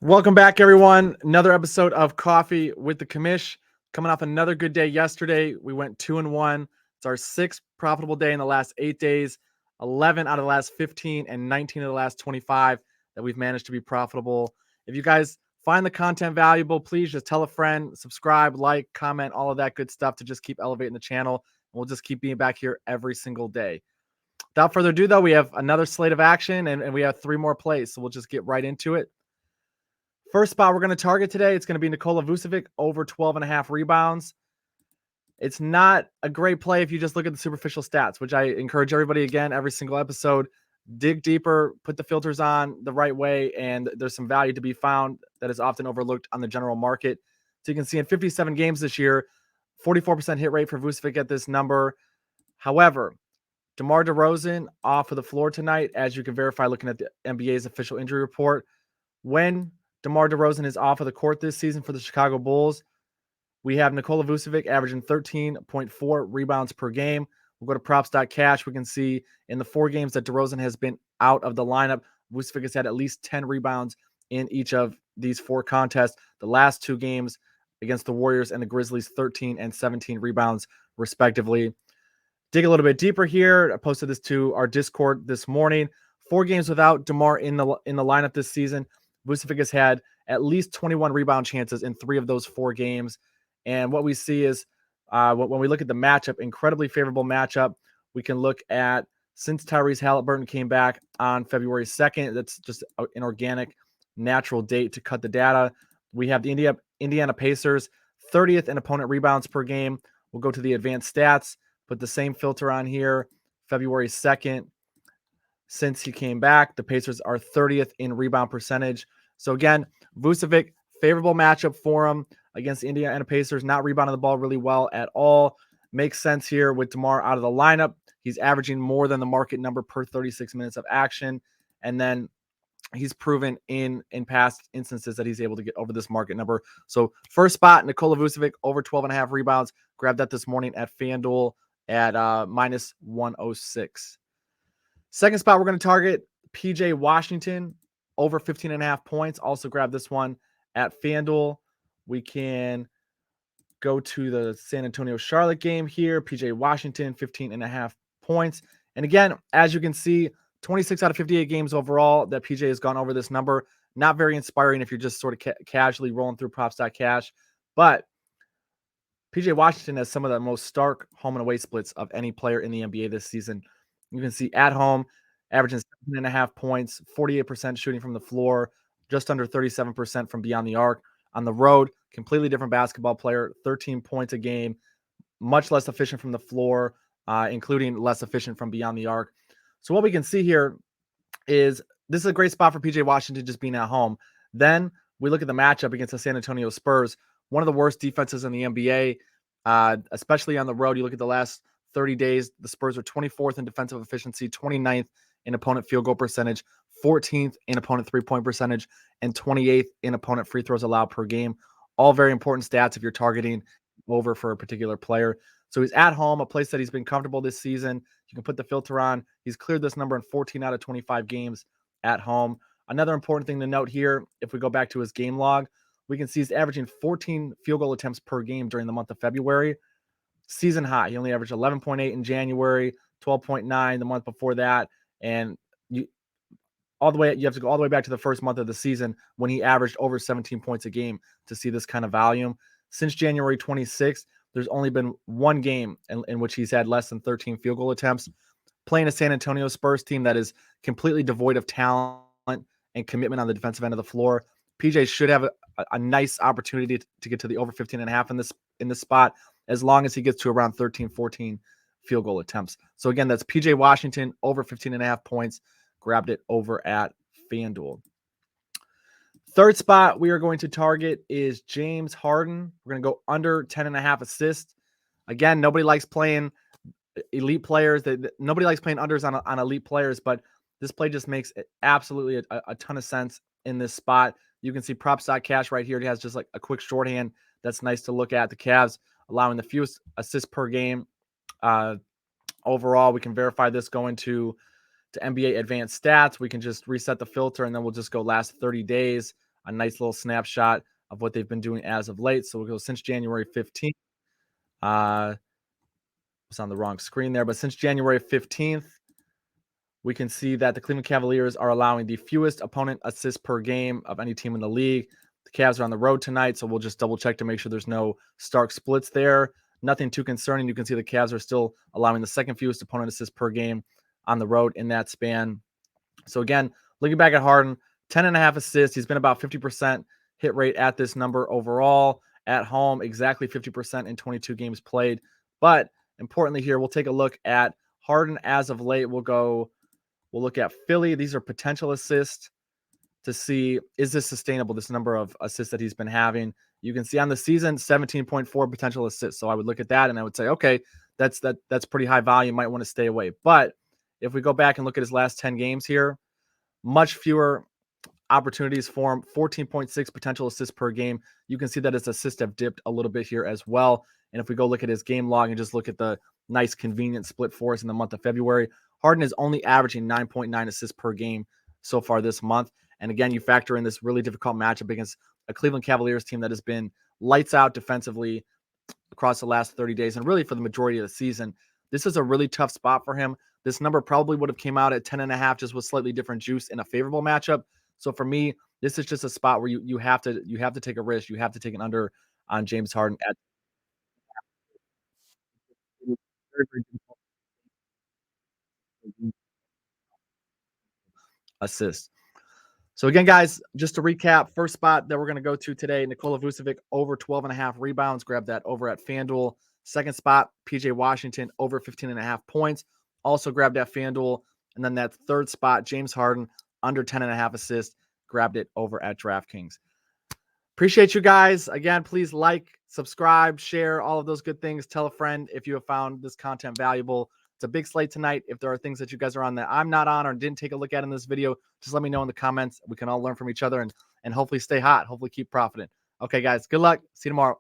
Welcome back, everyone. Another episode of Coffee with the Commish. Coming off another good day yesterday. We went 2-1. It's our sixth profitable day in the last 8 days, 11 out of the last 15, and 19 of the last 25 that we've managed to be profitable. If you guys find the content valuable, please just tell a friend, subscribe, like, comment, all of that good stuff to just keep elevating the channel. We'll just keep being back here every single day. Without further ado, though, we have another slate of action and we have 3 more plays. So we'll just get right into it. First spot we're going to target today, it's going to be Nikola Vucevic over 12.5 rebounds. It's not a great play if you just look at the superficial stats, which I encourage everybody, again, every single episode, dig deeper, put the filters on the right way, and there's some value to be found that is often overlooked on the general market. So you can see in 57 games this year, 44% hit rate for Vucevic at this number. However, DeMar DeRozan off of the floor tonight, as you can verify looking at the NBA's official injury report. When DeMar DeRozan is off of the court this season for the Chicago Bulls, we have Nikola Vucevic averaging 13.4 rebounds per game. We'll go to props.cash. We can see in the 4 games that DeRozan has been out of the lineup, Vucevic has had at least 10 rebounds in each of these 4 contests. The last 2 games against the Warriors and the Grizzlies, 13 and 17 rebounds, respectively. Dig a little bit deeper here. I posted this to our Discord this morning. 4 games without DeMar in the lineup this season. Vucevic has had at least 21 rebound chances in 3 of those 4 games. And what we see is when we look at the matchup, incredibly favorable matchup. We can look at since Tyrese Halliburton came back on February 2nd, that's just an organic, natural date to cut the data. We have the Indiana Pacers, 30th in opponent rebounds per game. We'll go to the advanced stats, put the same filter on here. February 2nd, since he came back, the Pacers are 30th in rebound percentage. So again, Vucevic, favorable matchup for him against the Indiana Pacers, not rebounding the ball really well at all. Makes sense here with DeMar out of the lineup. He's averaging more than the market number per 36 minutes of action. And then he's proven in past instances that he's able to get over this market number. So first spot, Nikola Vucevic over 12.5 rebounds. Grabbed that this morning at FanDuel at minus 106. Second spot, we're going to target PJ Washington over 15.5 points. Also grab this one at FanDuel. We can go to the San Antonio-Charlotte game here. PJ Washington, 15.5 points. And again, as you can see, 26 out of 58 games overall that PJ has gone over this number. Not very inspiring if you're just sort of casually rolling through props.cash. But PJ Washington has some of the most stark home and away splits of any player in the NBA this season. You can see at home, averaging 7.5 points, 48% shooting from the floor, just under 37% from beyond the arc. On the road, completely different basketball player, 13 points a game, much less efficient from the floor, including less efficient from beyond the arc. So what we can see here is this is a great spot for PJ Washington just being at home. Then we look at the matchup against the San Antonio Spurs, one of the worst defenses in the NBA, especially on the road. You look at the last 30 days, the Spurs are 24th in defensive efficiency, 29th in opponent field goal percentage, 14th in opponent three-point percentage, and 28th in opponent free throws allowed per game. All very important stats if you're targeting over for a particular player. So he's at home, a place that he's been comfortable this season. You can put the filter on. He's cleared this number in 14 out of 25 games at home. Another important thing to note here, if we go back to his game log, we can see he's averaging 14 field goal attempts per game during the month of February. Season high. He only averaged 11.8 in January, 12.9 the month before that. And you have to go all the way back to the first month of the season when he averaged over 17 points a game to see this kind of volume. Since January 26th, there's only been 1 game in which he's had less than 13 field goal attempts. Playing a San Antonio Spurs team that is completely devoid of talent and commitment on the defensive end of the floor, PJ should have a nice opportunity to get to the over 15.5 in this spot, as long as he gets to around 13, 14 field goal attempts. So again, that's PJ Washington over 15.5 points. Grabbed it over at FanDuel. Third spot we are going to target is James Harden. We're going to go under 10.5 assists. Again, nobody likes playing elite players. Nobody likes playing unders on elite players, but this play just makes absolutely a ton of sense in this spot. You can see props.cash right here. It has just like a quick shorthand that's nice to look at. The Cavs allowing the fewest assists per game. Overall, we can verify this going to NBA advanced stats. We can just reset the filter, and then we'll just go last 30 days. a nice little snapshot of what they've been doing as of late. So we'll go since January 15th. It's on the wrong screen there, but since January 15th, we can see that the Cleveland Cavaliers are allowing the fewest opponent assists per game of any team in the league. The Cavs are on the road tonight, so we'll just double check to make sure there's no stark splits there. Nothing too concerning. You can see the Cavs are still allowing the second fewest opponent assists per game on the road in that span. So again, looking back at Harden, 10.5 assists. He's been about 50% hit rate at this number overall. At home, exactly 50% in 22 games played. But importantly here, we'll take a look at Harden as of late. We'll look at Philly. These are potential assists to see, is this sustainable, this number of assists that he's been having. You can see on the season, 17.4 potential assists. So I would look at that and I would say, okay, that's pretty high volume. Might want to stay away. But if we go back and look at his last 10 games here, much fewer opportunities for him, 14.6 potential assists per game. You can see that his assists have dipped a little bit here as well. And if we go look at his game log and just look at the nice convenient split for us in the month of February, Harden is only averaging 9.9 assists per game so far this month. And again, you factor in this really difficult matchup against a Cleveland Cavaliers team that has been lights out defensively across the last 30 days and really for the majority of the season. This is a really tough spot for him. This number probably would have came out at 10.5, just with slightly different juice in a favorable matchup. So for me, this is just a spot where you have to take a risk. You have to take an under on James Harden at assist. So again, guys, just to recap, first spot that we're going to go to today, Nikola Vucevic over 12.5 rebounds. Grab that over at FanDuel. Second spot, PJ Washington over 15.5 points. Also grabbed at FanDuel. And then that third spot, James Harden under 10.5 assists. Grabbed it over at DraftKings. Appreciate you guys. Again, please like, subscribe, share, all of those good things. Tell a friend if you have found this content valuable. It's a big slate tonight. If there are things that you guys are on that I'm not on or didn't take a look at in this video, just let me know in the comments. We can all learn from each other and hopefully stay hot. Hopefully keep profiting. Okay, guys, good luck. See you tomorrow.